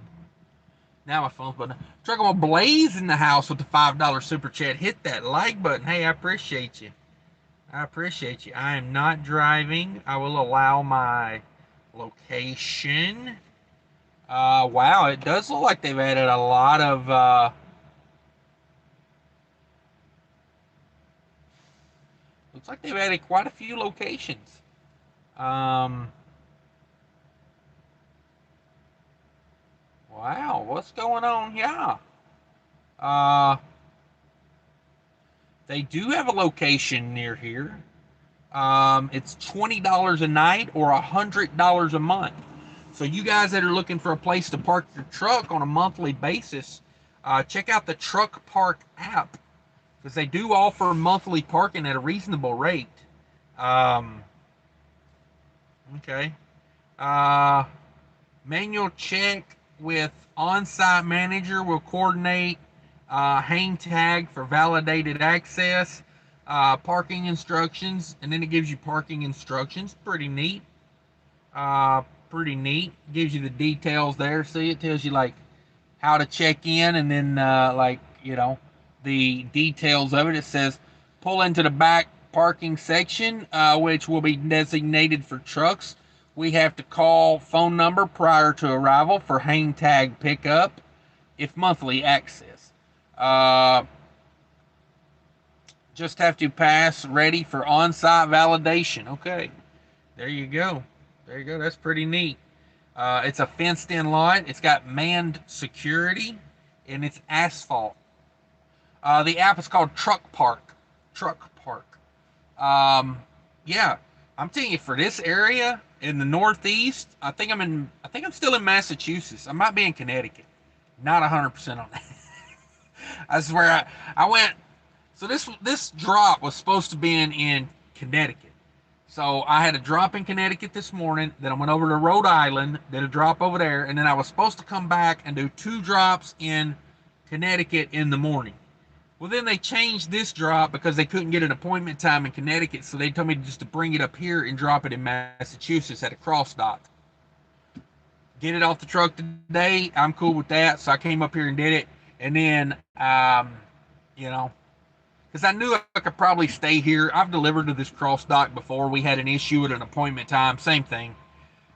Trucker with Blaze in the house with the $5 super chat. Hit that like button. Hey, I appreciate you. I am not driving. I will allow my location. Wow, it does look like they've added a lot of. Looks like they've added quite a few locations. Wow, what's going on here? They do have a location near here. It's $20 a night or $100 a month. So you guys that are looking for a place to park your truck on a monthly basis, check out the Truck Park app because they do offer monthly parking at a reasonable rate. Okay. Manual check with on-site manager will coordinate hang tag for validated access, parking instructions, and then it gives you parking instructions. Pretty neat. Pretty neat. Gives you the details there. See, it tells you like how to check in, and then the details of it. It says pull into the back parking section, which will be designated for trucks. We have to call phone number prior to arrival for hang tag pickup, if monthly access. Just have to pass ready for on-site validation. Okay, there you go. There you go. That's pretty neat. It's a fenced-in lot. It's got manned security, and it's asphalt. The app is called Truck Park. Truck Park. Yeah, I'm telling you, for this area in the Northeast, I think I'm still in Massachusetts. I might be in Connecticut. Not 100% on that. I swear, I went. So this drop was supposed to be in Connecticut. So I had a drop in Connecticut this morning. Then I went over to Rhode Island, did a drop over there, and then I was supposed to come back and do 2 drops in Connecticut in the morning. Well, then they changed this drop because they couldn't get an appointment time in Connecticut, so they told me just to bring it up here and drop it in Massachusetts at a cross dock. Get it off the truck today. I'm cool with that, so I came up here and did it. And then, because I knew I could probably stay here. I've delivered to this cross dock before. We had an issue at an appointment time, same thing.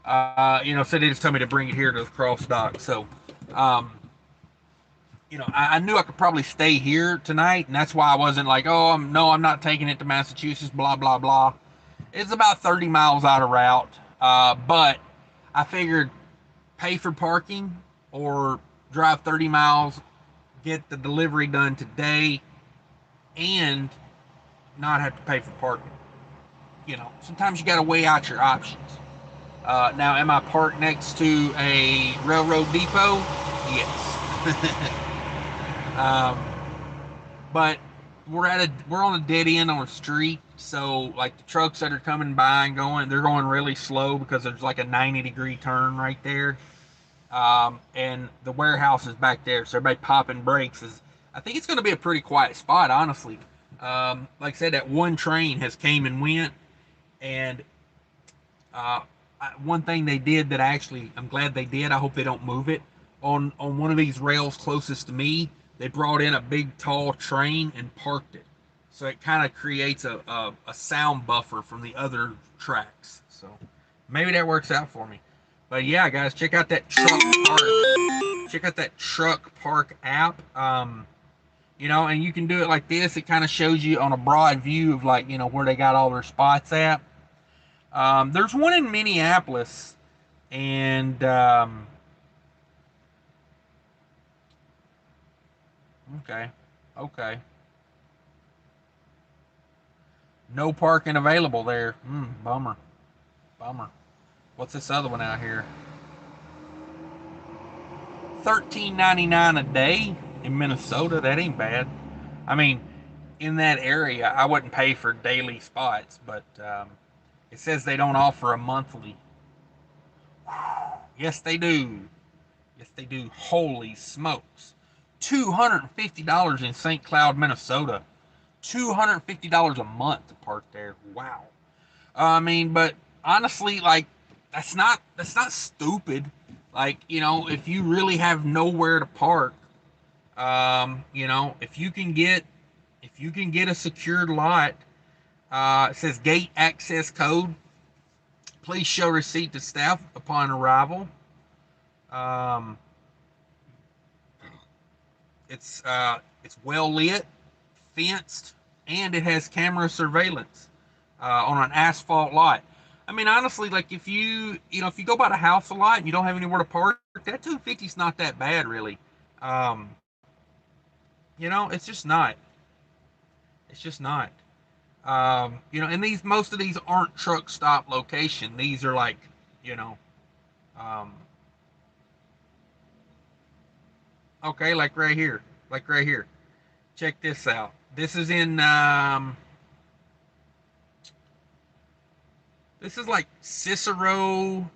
So they just told me to bring it here to the cross dock. So, I knew I could probably stay here tonight, and that's why I wasn't like, I'm not taking it to Massachusetts, blah, blah, blah. It's about 30 miles out of route, but I figured pay for parking or drive 30 miles, get the delivery done today, and not have to pay for parking. Sometimes you got to weigh out your options. Now, am I parked next to a railroad depot? Yes. um, but we're on a dead end on a street, so like the trucks that are coming by and going, they're going really slow because there's like a 90-degree turn right there. And the warehouse is back there, so everybody popping brakes. I think it's going to be a pretty quiet spot, honestly. Like I said, that one train has came and went, and uh, one thing they did that I'm glad they did. I hope they don't move it. On one of these rails closest to me, they brought in a big tall train and parked it, so it kind of creates a sound buffer from the other tracks. So maybe that works out for me. But yeah, guys, check out that truck park. Check out that truck park app. And you can do it like this. It kind of shows you on a broad view of like where they got all their spots at. There's one in Minneapolis, and okay, no parking available there. Bummer, bummer. What's this other one out here? $13.99 a day in Minnesota. That ain't bad. I mean, in that area, I wouldn't pay for daily spots, but it says they don't offer a monthly. Yes, they do. Yes, they do. Holy smokes. $250 in St. Cloud, Minnesota. $250 a month to park there. Wow. But honestly, like that's not stupid. Like, if you really have nowhere to park, if you can get a secured lot, it says gate access code. Please show receipt to staff upon arrival. Um, it's well lit, fenced, and it has camera surveillance on an asphalt lot. I mean, honestly, like if you go by the house a lot and you don't have anywhere to park, that 250 is not that bad, really. Um, it's just not. It's just not. And most of these aren't truck stop location. These are like, you know, um, okay, like right here. Check this out. This is in, this is like Cicero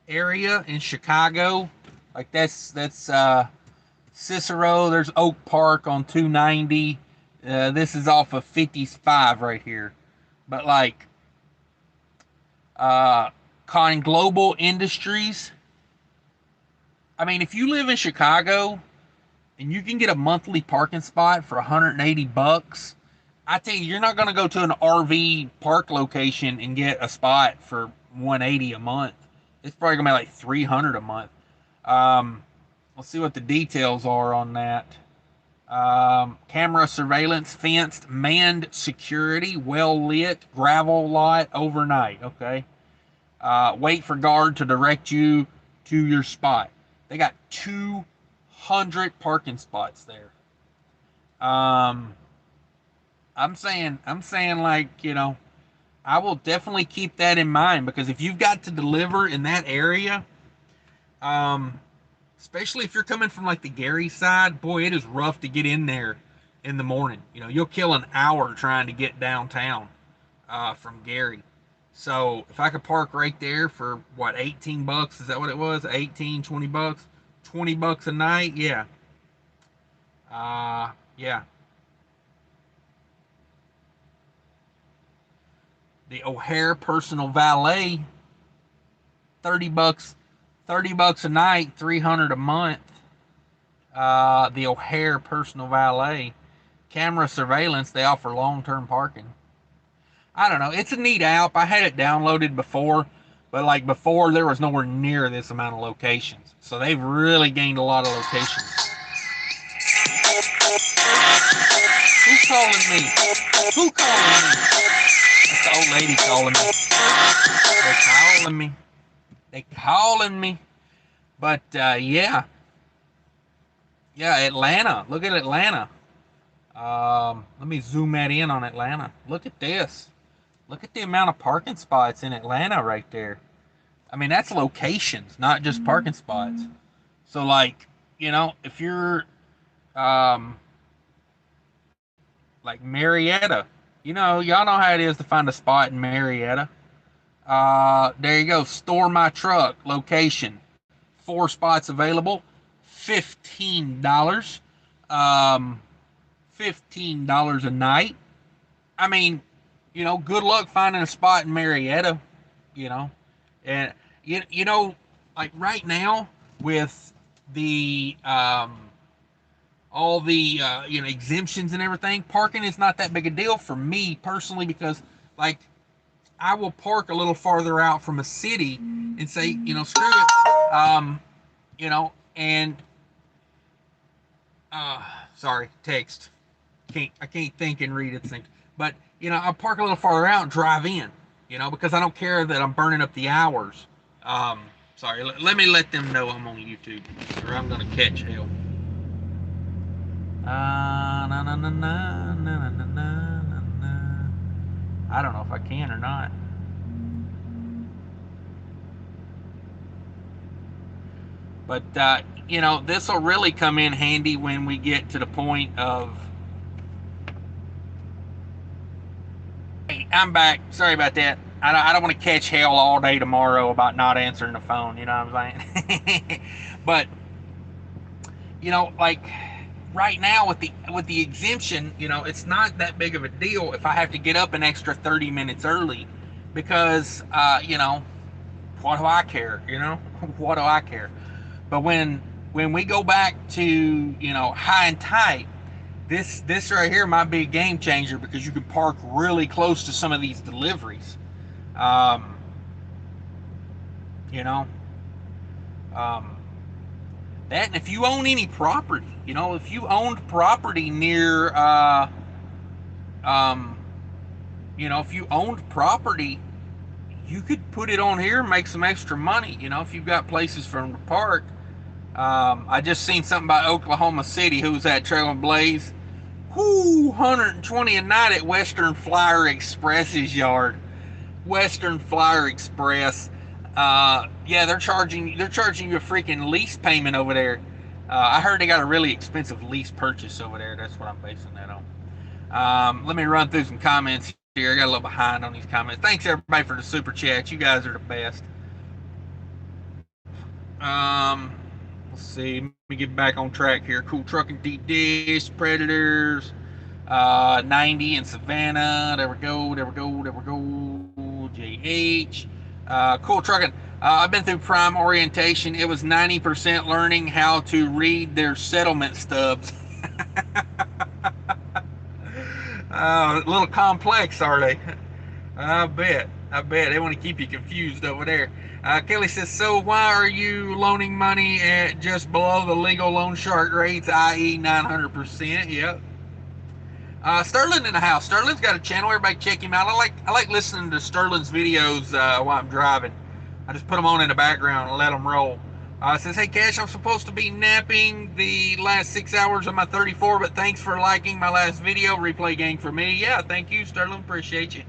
area in Chicago. Like that's Cicero. There's Oak Park on 290. This is off of 55 right here. But like uh, Con Global Industries. I mean, if you live in Chicago and you can get a monthly parking spot for 180 bucks, I tell you, you're not going to go to an RV park location and get a spot for 180 a month. It's probably going to be like 300 a month. Let's see what the details are on that. Camera surveillance, fenced, manned security, well lit, gravel lot overnight. Okay. Wait for guard to direct you to your spot. They got 200 parking spots there. Um, I'm saying like, I will definitely keep that in mind because if you've got to deliver in that area, um, especially if you're coming from like the Gary side, boy, it is rough to get in there in the morning. You'll kill an hour trying to get downtown from Gary. So if I could park right there for what, 18 bucks, is that what it was? 18, 20 bucks, 20 bucks a night. Yeah. Yeah. The O'Hare personal valet, 30 bucks, 30 bucks a night, 300 a month. The O'Hare personal valet, camera surveillance, they offer long-term parking. I don't know. It's a neat app. I had it downloaded before, but like before, there was nowhere near this amount of locations. So they've really gained a lot of locations. Who's calling me? Who calling me? That's the old lady calling me. They're calling me. They calling me. But yeah, Atlanta. Look at Atlanta. Let me zoom that in on Atlanta. Look at this. Look at the amount of parking spots in Atlanta right there. I mean, that's locations, not just parking spots. So, like, if you're like Marietta, y'all know how it is to find a spot in Marietta. There you go. Store my truck location. 4 spots available. $15. Um, $15 a night. I mean, good luck finding a spot in Marietta. You know, and like right now with the all the exemptions and everything, parking is not that big a deal for me personally because like I will park a little farther out from a city and say, screw it, and sorry, text. I can't think and read at the same. But I'll park a little farther out and drive in, because I don't care that I'm burning up the hours. Sorry, let me let them know I'm on YouTube, or I'm gonna catch hell. Na, na, na, na, na, na, na, na, na. I don't know if I can or not. But this will really come in handy when we get to the point of. Hey, I'm back. Sorry about that. I don't want to catch hell all day tomorrow about not answering the phone. You know what I'm saying? But like right now with the exemption, it's not that big of a deal if I have to get up an extra 30 minutes early, because what do I care? What do I care? But when we go back to high and tight, this right here might be a game changer because you can park really close to some of these deliveries. Um, you know, um, that, and if you own any property, if you owned property near, um, if you owned property, you could put it on here and make some extra money. If you've got places for them to park. I just seen something about Oklahoma City. Who's that? Trailing Blaze. Whoo, 120 a night at Western Flyer Express's yard. Western Flyer Express. Yeah, they're charging you a freaking lease payment over there. I heard they got a really expensive lease purchase over there. That's what I'm basing that on. Let me run through some comments here. I got a little behind on these comments. Thanks everybody for the super chats. You guys are the best. Let's see. Let me get back on track here. Cool Trucking, Deep Dish, Predators, 90 in Savannah. There we go. JH. Cool Trucking. I've been through Prime orientation. It was 90% learning how to read their settlement stubs. A little complex, are they? I bet. They want to keep you confused over there. Kelly says, so why are you loaning money at just below the legal loan shark rates, i.e. 900%? Yep. Sterling in the house. Sterling's got a channel. Everybody check him out. I like listening to Sterling's videos while I'm driving. I just put them on in the background and let them roll. Says, hey, Cash, I'm supposed to be napping the last 6 hours of my 34, but thanks for liking my last video. Replay gang for me. Yeah, thank you, Sterling. Appreciate you.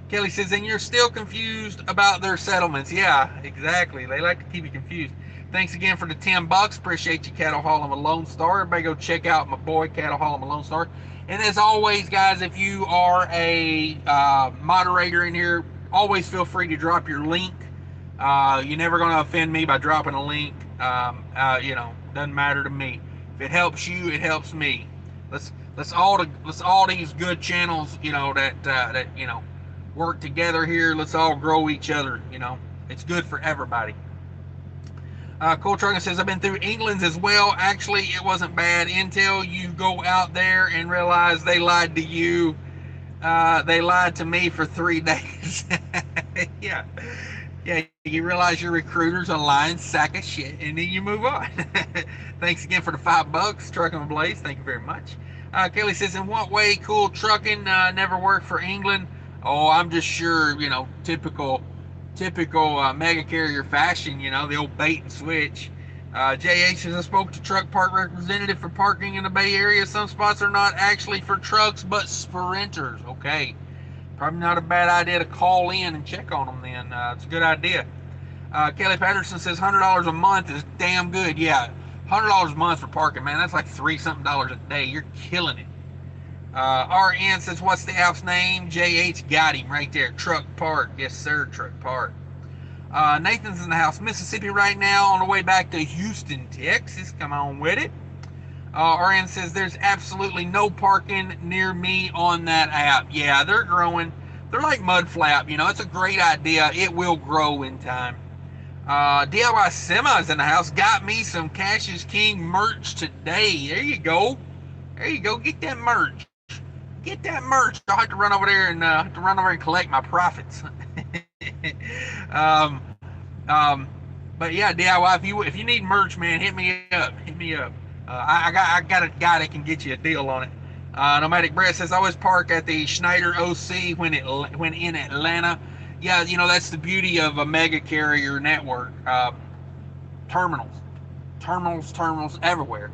Kelly says, and you're still confused about their settlements. Yeah, exactly. They like to keep you confused. Thanks again for the $10. Appreciate you, Cattle Hauling with Lone Star. Everybody go check out my boy, Cattle Hauling with Lone Star. And as always, guys, if you are a moderator in here, always feel free to drop your link. You're never going to offend me by dropping a link. Doesn't matter to me. If it helps you, it helps me. Let's all these good channels, that work together here. Let's all grow each other. It's good for everybody. Cool Trucking says, I've been through England's as well. Actually, it wasn't bad until you go out there and realize they lied to you. They lied to me for 3 days. Yeah, you realize your recruiter's a lying sack of shit, and then you move on. Thanks again for the $5, Trucking with Blaze. Thank you very much. Kelly says, in what way Cool Trucking never worked for England? Oh, I'm just sure, typical mega carrier fashion, the old bait and switch. JH says, I spoke to truck park representative for parking in the Bay Area. Some spots are not actually for trucks, but for renters. Okay. Probably not a bad idea to call in and check on them then. It's a good idea. Kelly Patterson says $100 a month is damn good. Yeah, $100 a month for parking, man. That's like $3-something a day. You're killing it. RN says, what's the app's name? JH got him right there. Truck Park. Yes, sir, Truck Park. Nathan's in the house. Mississippi right now on the way back to Houston, Texas. Come on with it. RN says, there's absolutely no parking near me on that app. Yeah, they're growing. They're like Mudflap. You know, it's a great idea. It will grow in time. DIY Semi's in the house. Got me some Cash is King merch today. There you go. There you go. Get that merch. Get that merch. I'll have to run over there and collect my profits. But yeah, DIY. If you need merch, man, hit me up. Hit me up. I got a guy that can get you a deal on it. Nomadic Brett says, I always park at the Schneider OC when in Atlanta. Yeah, you know, that's the beauty of a mega carrier network. Terminals everywhere.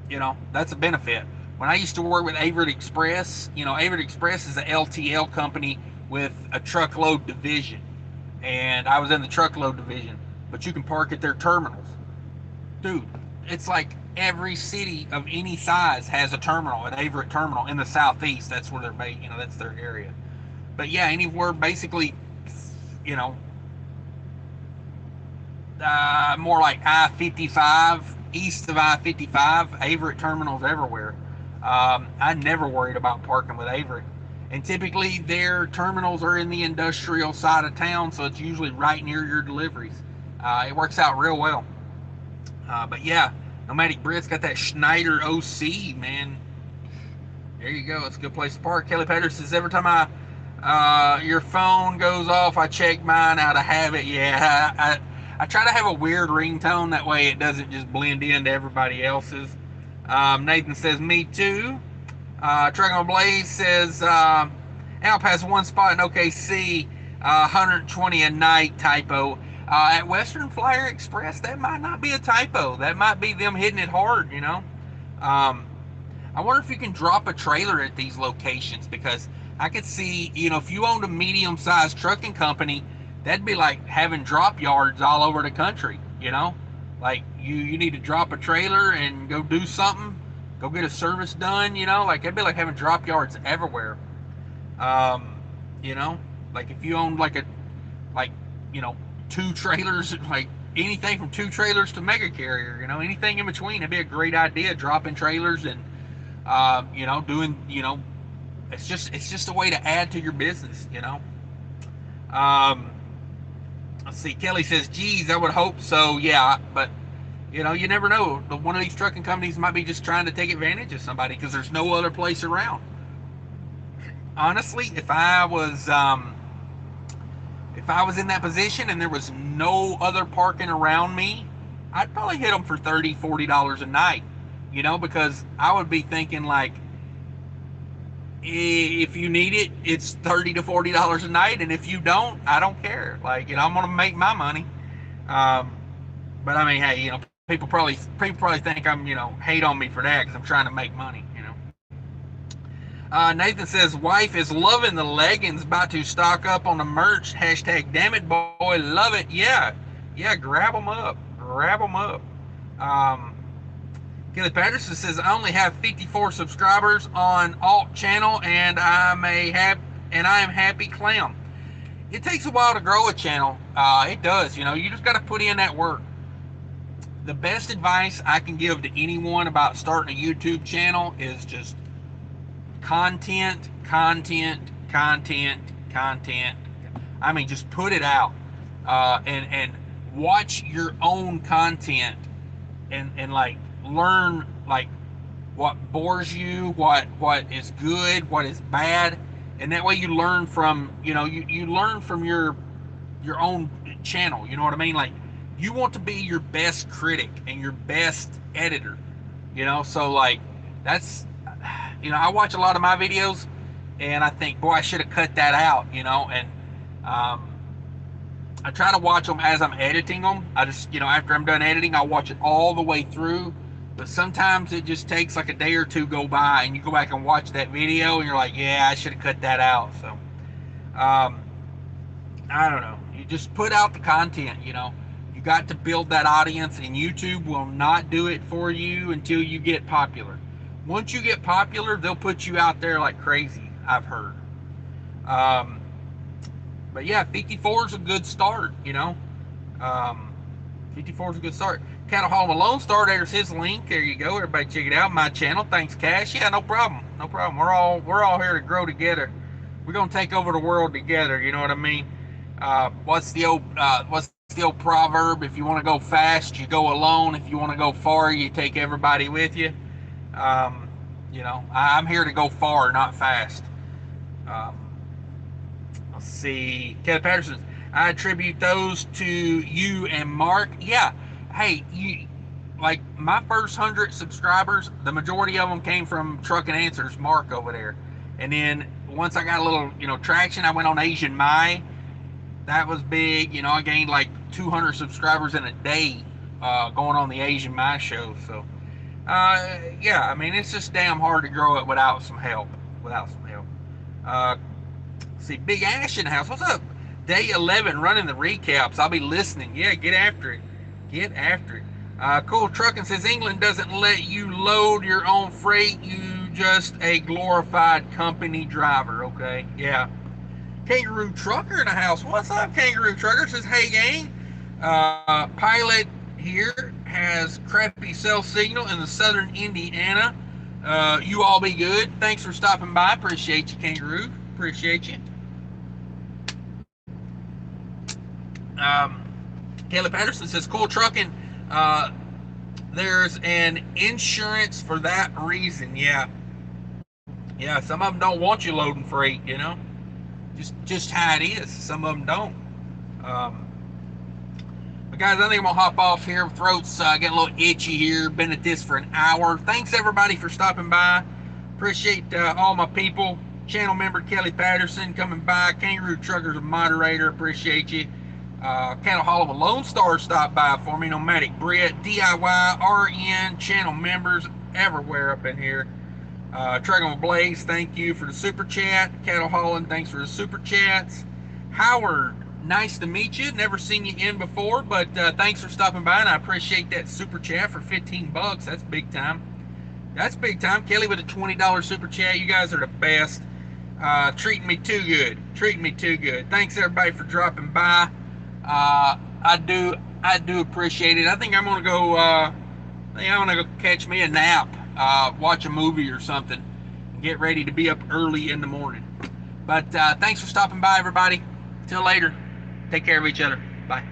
You know, that's a benefit. When I used to work with Averitt Express, you know, Averitt Express is a LTL company with a truckload division. And I was in the truckload division, but you can park at their terminals. Dude, it's like every city of any size has a terminal, an Averitt terminal in the southeast. That's where they're based, you know, that's their area. But yeah, anywhere basically, you know, more like I-55, east of I-55, Averitt terminals everywhere. I never worried about parking with Averitt. And typically their terminals are in the industrial side of town, so it's usually right near your deliveries. It works out real well. But yeah, Nomadic Brit's got that Schneider OC, man. There you go. It's a good place to park. Kelly Patterson says, every time your phone goes off, I check mine out of habit. Yeah, I try to have a weird ringtone. That way it doesn't just blend into everybody else's. Nathan says, me too. Trucking Blaze says, Alp has one spot in OKC, 120 a night typo. At Western Flyer Express, that might not be a typo. That might be them hitting it hard, you know. I wonder if you can drop a trailer at these locations, because I could see, you know, if you owned a medium-sized trucking company, that'd be like having drop yards all over the country, you know. Like you need to drop a trailer and go do something, go get a service done, you know. Like it'd be like having drop yards everywhere. You know, like if you owned like you know, 2 trailers, like anything from 2 trailers to mega carrier, you know, anything in between, it'd be a great idea. Dropping trailers and you know, doing, you know, it's just a way to add to your business, you know. Let's see. Kelly says, geez, I would hope so. Yeah, but you know, you never know. One of these trucking companies might be just trying to take advantage of somebody because there's no other place around. Honestly, if I was in that position and there was no other parking around me, I'd probably hit them for $30, $40 a night, you know, because I would be thinking like, if you need it, it's $30 to $40 a night, and if you don't, I don't care. Like, you know, I'm gonna make my money. But I mean, hey, you know, people probably think I'm, you know, hate on me for that because I'm trying to make money, you know. Nathan says, wife is loving the leggings, about to stock up on the merch. Hashtag damn it boy, love it. Yeah, grab them up. Kelly Patterson says, I only have 54 subscribers on Alt channel, and I am happy clown. It takes a while to grow a channel. It does, you know. You just got to put in that work. The best advice I can give to anyone about starting a YouTube channel is just content. I mean, just put it out, and watch your own content, and like learn like what bores you, what is good, what is bad, and that way you learn from, you know, you learn from your own channel. You know what I mean? Like, you want to be your best critic and your best editor, you know. So like, that's, you know, I watch a lot of my videos and I think, boy, I should have cut that out, you know. And I try to watch them as I'm editing them. I just, you know, after I'm done editing, I'll watch it all the way through. But sometimes it just takes like a day or two go by and you go back and watch that video and you're like, yeah, I should have cut that out. So I don't know. You just put out the content, you know. You got to build that audience, and YouTube will not do it for you until you get popular. Once you get popular, they'll put you out there like crazy, I've heard. Um, but yeah, 54 is a good start, you know. Um, 54 is a good start. Cattle Hall Malone Star, there's his link. There you go. Everybody check it out. My channel. Thanks, Cash. Yeah, no problem. No problem. We're all here to grow together. We're gonna take over the world together. You know what I mean? What's the old proverb? If you want to go fast, you go alone. If you want to go far, you take everybody with you. Um, I'm here to go far, not fast. Um, let's see. Ted Patterson. I attribute those to you and Mark. Yeah. Hey, you like my first 100 subscribers. The majority of them came from Trucking Answers, Mark over there. And then once I got a little, traction, I went on Asian Mai. That was big. I gained like 200 subscribers in a day going on the Asian Mai show. So, yeah, I mean, it's just damn hard to grow it without some help. Without some help. Uh, see, Big Ash in the house. What's up? Day 11 running the recaps. I'll be listening. Yeah, get after it. Get after it. Cool Trucking says England doesn't let you load your own freight. You just a glorified company driver. Okay, yeah. Kangaroo Trucker in the house. What's up, Kangaroo Trucker? Says, hey, gang. Pilot here has crappy cell signal in the southern Indiana. You all be good. Thanks for stopping by. Appreciate you, Kangaroo. Appreciate you. Kelly Patterson says, cool trucking. There's an insurance for that reason. Yeah. Yeah, some of them don't want you loading freight, Just how it is. Some of them don't. But guys, I think I'm going to hop off here. Throat's getting a little itchy here. Been at this for an hour. Thanks, everybody, for stopping by. Appreciate all my people. Channel member Kelly Patterson coming by. Kangaroo Trucker's a moderator. Appreciate you. Cattle Hall of a Lone Star stopped by for me. Nomadic Brit, DIY, RN, channel members everywhere up in here. Trucking with Blaze, thank you for the super chat. Cattle Hauling, thanks for the super chats. Howard, nice to meet you. Never seen you in before, but thanks for stopping by, and I appreciate that super chat for 15 bucks. That's big time. That's big time. Kelly with a $20 super chat. You guys are the best. Treating me too good. Treating me too good. Thanks everybody for dropping by. I do appreciate it. I think I'm gonna go. Go catch me a nap, watch a movie or something, and get ready to be up early in the morning. But thanks for stopping by, everybody. Till later. Take care of each other. Bye.